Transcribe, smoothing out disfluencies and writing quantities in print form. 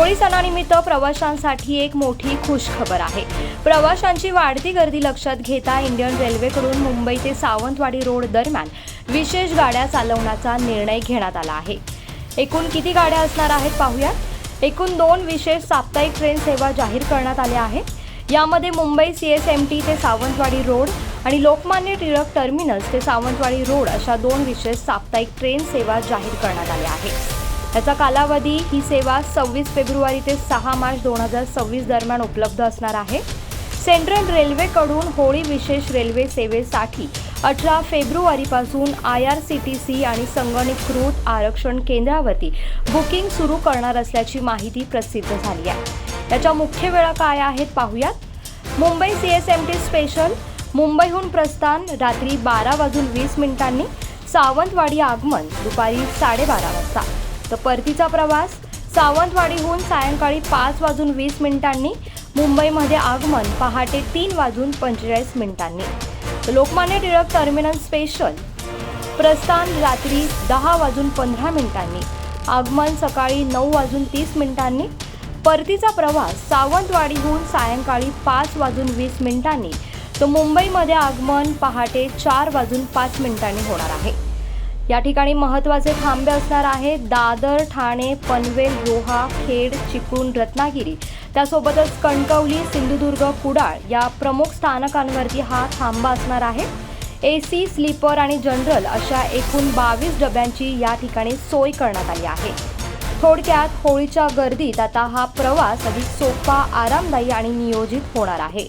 होळी सणानिमित्त प्रवाशांसाठी एक मोठी खुशखबर आहे। प्रवाशांची वाढती गर्दी लक्षात घेता इंडियन रेल्वेकडून मुंबई ते सावंतवाडी रोड दरम्यान विशेष गाड्या चालवण्याचा निर्णय घेण्यात आला आहे। एकूण किती गाड्या असणार आहेत पाहूया। एकूण 2 विशेष साप्ताहिक ट्रेन सेवा जाहीर करण्यात आल्या आहेत। यामध्ये मुंबई CSMT ते सावंतवाडी रोड आणि लोकमान्य टिळक टर्मिनस ते सावंतवाडी रोड अशा 2 विशेष साप्ताहिक ट्रेन सेवा जाहीर करण्यात आल्या आहेत। याचा कालावधी ही सेवा 26 फेब्रुवारी ते 6 मार्च 2026 दरम्यान उपलब्ध असणार आहे। सेंट्रल रेल्वेकडून होळी विशेष रेल्वे सेवेसाठी 18 फेब्रुवारीपासून IRCTC आणि संगणकीकृत आरक्षण केंद्रावरती बुकिंग सुरू करणार असल्याची माहिती प्रसिद्ध झाली आहे। याच्या मुख्य वेळा काय आहेत पाहूयात। मुंबई CSMT स्पेशल मुंबईहून प्रस्थान रात्री 12:20 सावंतवाडी आगमन दुपारी 12:30 वाजता। तर परतीचा प्रवास सावंतवाडीहून सायंकाळी 5:20 मुंबईमध्ये आगमन पहाटे 3:45 लोकमान्य टिळक टर्मिनस स्पेशल प्रस्थान रात्री 10:15 आगमन सकाळी 9:30 परतीचा प्रवास सावंतवाडीहून सायंकाळी 5:20 तर मुंबईमध्ये आगमन पहाटे 4:05 होणार आहे। या ठिकाणी महत्त्वाचे थांबे असणार आहेत दादर, ठाणे, पनवेल, रोहा, खेड, चिपळूण, रत्नागिरी त्यासोबतच कणकवली, सिंधुदुर्ग, कुडाळ या प्रमुख स्थानकांवरती हा थांबा असणार आहे। AC, स्लीपर आणि जनरल अशा एकूण 22 डब्यांची या ठिकाणी सोय करण्यात आली आहे। थोडक्यात होळीच्या गर्दीत आता हा प्रवास अधिक सोपा, आरामदायी आणि नियोजित होणार आहे।